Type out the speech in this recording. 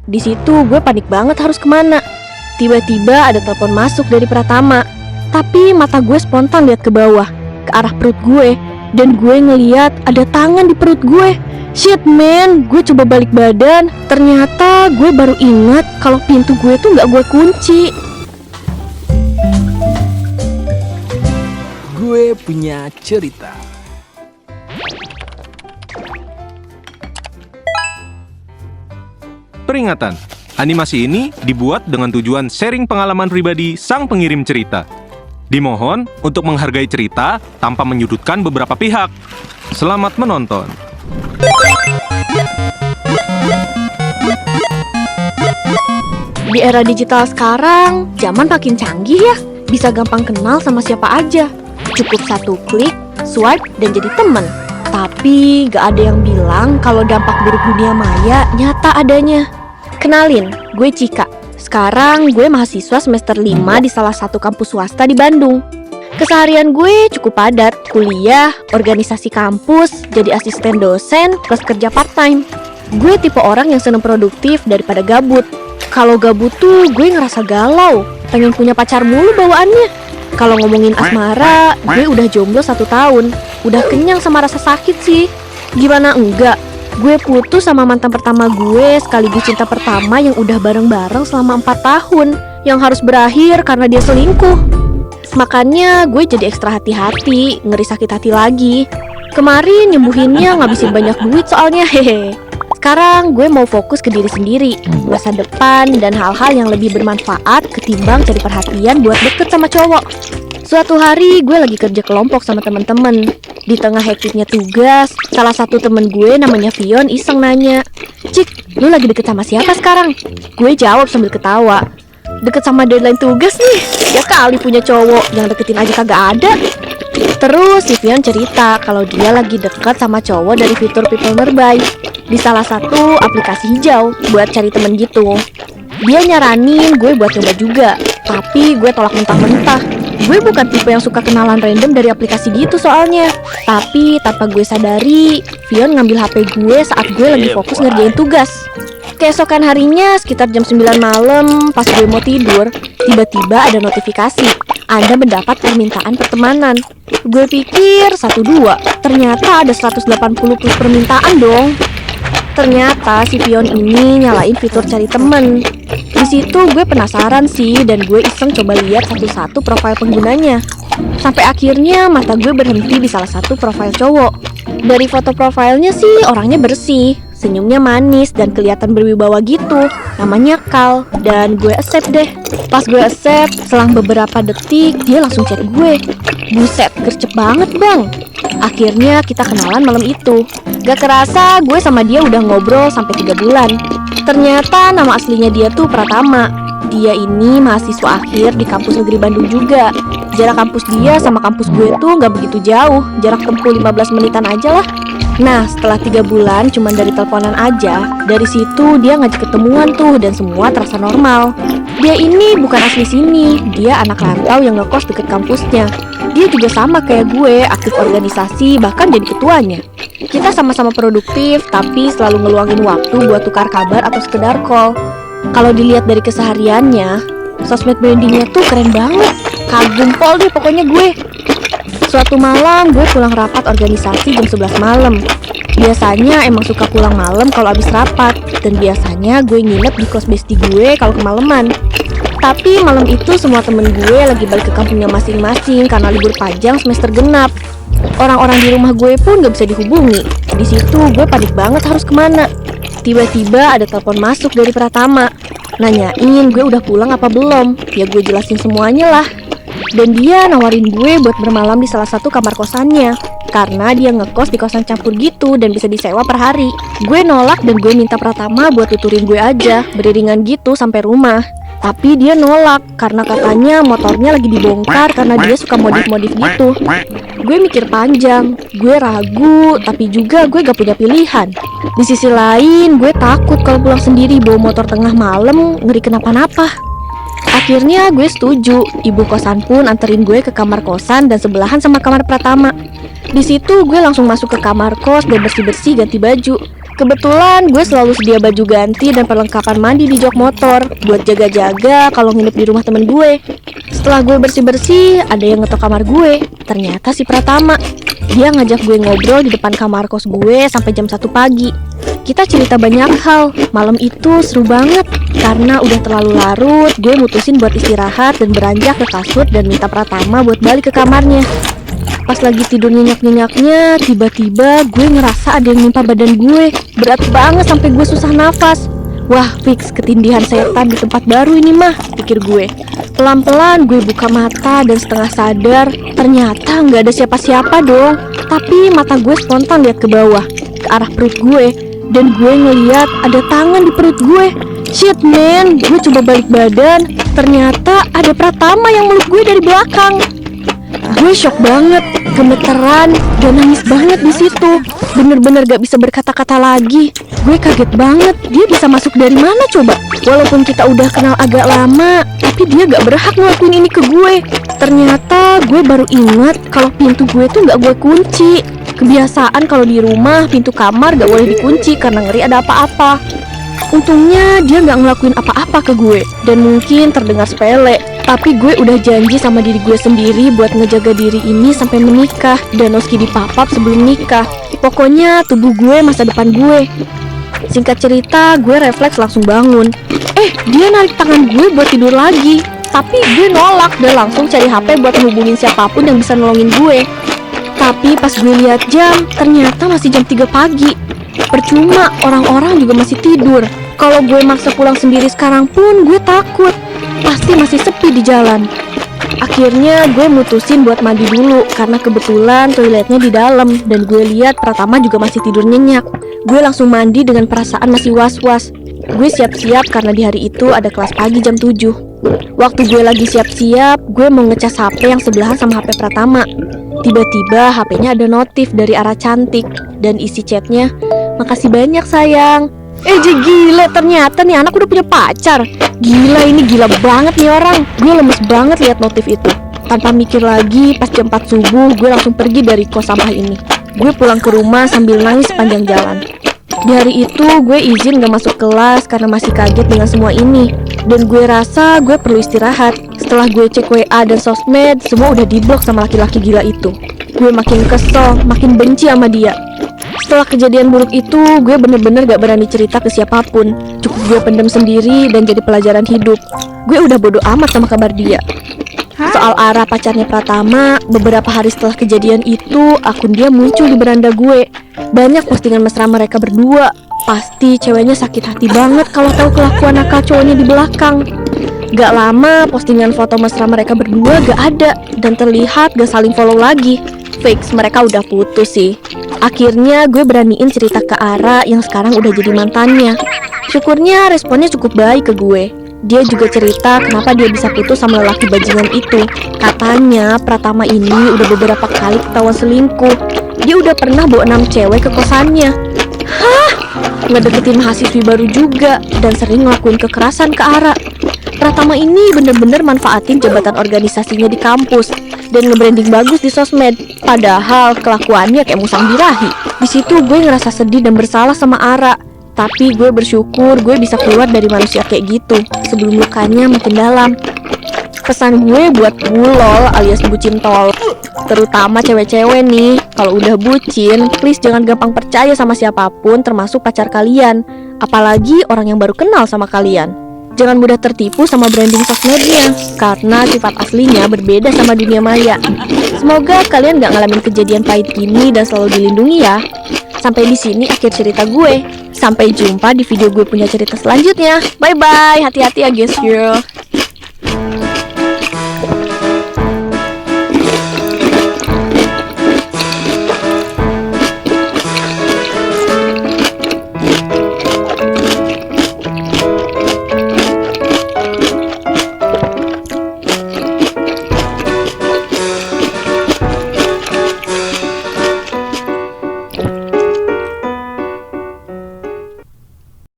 Di situ gue panik banget harus kemana. Tiba-tiba ada telepon masuk dari Pratama. Tapi mata gue spontan lihat ke bawah, ke arah perut gue. Dan gue ngeliat ada tangan di perut gue. Shit man, gue coba balik badan. Ternyata gue baru ingat kalau pintu gue tuh gak gue kunci. Gue punya cerita. Peringatan, animasi ini dibuat dengan tujuan sharing pengalaman pribadi sang pengirim cerita. Dimohon untuk menghargai cerita tanpa menyudutkan beberapa pihak. Selamat menonton. Di era digital sekarang, zaman makin canggih ya. Bisa gampang kenal sama siapa aja. Cukup satu klik, swipe, dan jadi temen. Tapi gak ada yang bilang kalau dampak buruk dunia maya nyata adanya. Kenalin, gue Cika. Sekarang gue mahasiswa semester 5 di salah satu kampus swasta di Bandung. Keseharian gue cukup padat, kuliah, organisasi kampus, jadi asisten dosen, plus kerja part-time. Gue tipe orang yang seneng produktif daripada gabut. Kalau gabut tuh gue ngerasa galau, pengen punya pacar mulu bawaannya. Kalau ngomongin asmara, gue udah jomblo 1 tahun. Udah kenyang sama rasa sakit sih. Gimana enggak? Gue putus sama mantan pertama gue sekaligus cinta pertama yang udah bareng-bareng selama 4 tahun. Yang harus berakhir karena dia selingkuh. Makanya gue jadi ekstra hati-hati, ngeri sakit hati lagi. Kemarin nyembuhinnya ngabisin banyak duit soalnya, hehe. Sekarang gue mau fokus ke diri sendiri, masa depan, dan hal-hal yang lebih bermanfaat ketimbang cari perhatian buat deket sama cowok. Suatu hari gue lagi kerja kelompok sama temen-temen. Di tengah hektiknya tugas, salah satu temen gue namanya Vion iseng nanya, "Cik, lu lagi deket sama siapa sekarang?" Gue jawab sambil ketawa, "Deket sama deadline tugas nih. Ya kali punya cowok, yang deketin aja kagak ada." Terus si Vion cerita kalau dia lagi dekat sama cowok dari fitur People Nearby di salah satu aplikasi hijau buat cari temen gitu. Dia nyaranin gue buat coba juga, tapi gue tolak mentah-mentah. Gue bukan tipe yang suka kenalan random dari aplikasi gitu soalnya. Tapi tanpa gue sadari, Vion ngambil HP gue saat gue lagi fokus ngerjain tugas. Keesokan harinya sekitar jam 9 malam, pas gue mau tidur, tiba-tiba ada notifikasi, Anda mendapat permintaan pertemanan. Gue pikir 1-2, ternyata ada 180 plus permintaan dong. Ternyata si Pion ini nyalain fitur cari temen. Di situ gue penasaran sih, dan gue iseng coba lihat satu-satu profil penggunanya. Sampai akhirnya mata gue berhenti di salah satu profil cowok. Dari foto profilnya sih orangnya bersih, senyumnya manis dan kelihatan berwibawa gitu. Namanya Kal, dan gue accept deh. Pas gue accept, selang beberapa detik dia langsung chat gue. Buset, gercep banget bang. Akhirnya kita kenalan malam itu. Gak kerasa gue sama dia udah ngobrol sampai 3 bulan. Ternyata nama aslinya dia tuh Pratama. Dia ini mahasiswa akhir di kampus negeri Bandung juga. Jarak kampus dia sama kampus gue tuh gak begitu jauh, jarak tempuh 15 menitan aja lah. Nah, setelah 3 bulan cuman dari teleponan aja, dari situ dia ngajak ketemuan tuh dan semua terasa normal. Dia ini bukan asli sini, dia anak rantau yang ngekos deket kampusnya. Dia juga sama kayak gue, aktif organisasi, bahkan jadi ketuanya. Kita sama-sama produktif, tapi selalu ngeluangin waktu buat tukar kabar atau sekedar call. Kalau dilihat dari kesehariannya, sosmed brandingnya tuh keren banget. Kagum pol deh pokoknya gue. Suatu malam gue pulang rapat organisasi jam 11 malam. Biasanya emang suka pulang malam kalau abis rapat. Dan biasanya gue nginep di kos bestie gue kalau kemalaman. Tapi malam itu semua temen gue lagi balik ke kampungnya masing-masing karena libur panjang semester genap. Orang-orang di rumah gue pun gak bisa dihubungi. Di situ gue panik banget harus kemana. Tiba-tiba ada telepon masuk dari Pratama, nanyain gue udah pulang apa belum. Ya gue jelasin semuanya lah. Dan dia nawarin gue buat bermalam di salah satu kamar kosannya, karena dia ngekos di kosan campur gitu dan bisa disewa per hari. Gue nolak dan gue minta Pratama buat tuturin gue aja, beriringan gitu sampai rumah. Tapi dia nolak karena katanya motornya lagi dibongkar karena dia suka modif-modif gitu. Gue mikir panjang, gue ragu, tapi juga gue gak punya pilihan. Di sisi lain, gue takut kalau pulang sendiri bawa motor tengah malam, ngeri kenapa-napa. Akhirnya gue setuju, ibu kosan pun anterin gue ke kamar kosan dan sebelahan sama kamar Pratama. Di situ gue langsung masuk ke kamar kos dan bersih-bersih ganti baju. Kebetulan gue selalu sedia baju ganti dan perlengkapan mandi di jok motor buat jaga-jaga kalau nginep di rumah temen gue. Setelah gue bersih-bersih, ada yang ngetok kamar gue. Ternyata si Pratama. Dia ngajak gue ngobrol di depan kamar kos gue sampai jam 1 pagi. Kita cerita banyak hal. Malam itu seru banget. Karena udah terlalu larut, gue mutusin buat istirahat dan beranjak ke kasur dan minta Pratama buat balik ke kamarnya. Pas lagi tidur nyenyak-nyenyaknya, tiba-tiba gue ngerasa ada yang nimpa badan gue. Berat banget sampai gue susah nafas. Wah, fix ketindihan setan di tempat baru ini mah, pikir gue. Pelan-pelan gue buka mata dan setengah sadar, ternyata nggak ada siapa-siapa dong. Tapi mata gue spontan lihat ke bawah, ke arah perut gue. Dan gue ngeliat ada tangan di perut gue. Shit man, gue coba balik badan, ternyata ada Pratama yang meluk gue dari belakang. Gue shock banget, gemeteran, dan nangis banget di situ. Bener-bener gak bisa berkata-kata lagi. Gue kaget banget, dia bisa masuk dari mana coba? Walaupun kita udah kenal agak lama, tapi dia gak berhak ngelakuin ini ke gue. Ternyata gue baru ingat kalau pintu gue tuh gak gue kunci. Kebiasaan kalau di rumah pintu kamar gak boleh dikunci karena ngeri ada apa-apa. Untungnya dia gak ngelakuin apa-apa ke gue. Dan mungkin terdengar sepele, tapi gue udah janji sama diri gue sendiri buat ngejaga diri ini sampai menikah dan no skidi papap sebelum nikah. Pokoknya tubuh gue masa depan gue. Singkat cerita, gue refleks langsung bangun. Dia narik tangan gue buat tidur lagi. Tapi gue nolak dan langsung cari HP buat ngehubungin siapapun yang bisa nolongin gue. Tapi pas gue lihat jam, ternyata masih jam 3 pagi. Percuma, orang-orang juga masih tidur. Kalau gue maksa pulang sendiri sekarang pun gue takut. Pasti masih sepi di jalan. Akhirnya gue mutusin buat mandi dulu karena kebetulan toiletnya di dalam dan gue lihat Pratama juga masih tidur nyenyak. Gue langsung mandi dengan perasaan masih was-was. Gue siap-siap karena di hari itu ada kelas pagi jam 7. Waktu gue lagi siap-siap, gue mau ngecas HP yang sebelahan sama HP Pratama. Tiba-tiba HP-nya ada notif dari arah Cantik dan isi chatnya, "Makasih banyak sayang." Gila, ternyata nih anak udah punya pacar. Gila, ini gila banget nih orang. Gue lemes banget lihat notif itu. Tanpa mikir lagi, pas jam 4 subuh, gue langsung pergi dari kos sampah ini. Gue pulang ke rumah sambil nangis sepanjang jalan. Di hari itu, gue izin gak masuk kelas karena masih kaget dengan semua ini. Dan gue rasa gue perlu istirahat. Setelah gue cek WA dan sosmed, semua udah diblok sama laki-laki gila itu. Gue makin kesel, makin benci sama dia. Setelah kejadian buruk itu, gue bener-bener gak berani cerita ke siapapun. Cukup gue pendam sendiri dan jadi pelajaran hidup. Gue udah bodo amat sama kabar dia. Soal Ara pacarnya Pratama, beberapa hari setelah kejadian itu, akun dia muncul di beranda gue. Banyak postingan mesra mereka berdua. Pasti ceweknya sakit hati banget kalau tahu kelakuan nakal cowoknya di belakang. Gak lama, postingan foto mesra mereka berdua gak ada dan terlihat gak saling follow lagi. Fix, mereka udah putus sih. Akhirnya gue beraniin cerita ke Ara yang sekarang udah jadi mantannya. Syukurnya responnya cukup baik ke gue. Dia juga cerita kenapa dia bisa putus sama lelaki bajingan itu. Katanya Pratama ini udah beberapa kali ketahuan selingkuh. Dia udah pernah bawa 6 cewek ke kosannya. Hah? Ngedeketin mahasiswi baru juga dan sering ngelakuin kekerasan ke Ara. Pratama ini bener-bener manfaatin jabatan organisasinya di kampus dan nge-branding bagus di sosmed. Padahal kelakuannya kayak musang birahi. Di situ gue ngerasa sedih dan bersalah sama Ara. Tapi gue bersyukur gue bisa keluar dari manusia kayak gitu sebelum lukanya makin dalam. Pesan gue buat bulol alias bucin tol, terutama cewek-cewek nih, kalau udah bucin, please jangan gampang percaya sama siapapun termasuk pacar kalian. Apalagi orang yang baru kenal sama kalian. Jangan mudah tertipu sama branding sosmednya, karena sifat aslinya berbeda sama dunia maya. Semoga kalian gak ngalamin kejadian pahit gini dan selalu dilindungi ya. Sampai di sini akhir cerita gue. Sampai jumpa di video gue punya cerita selanjutnya. Bye bye, hati-hati ya guys.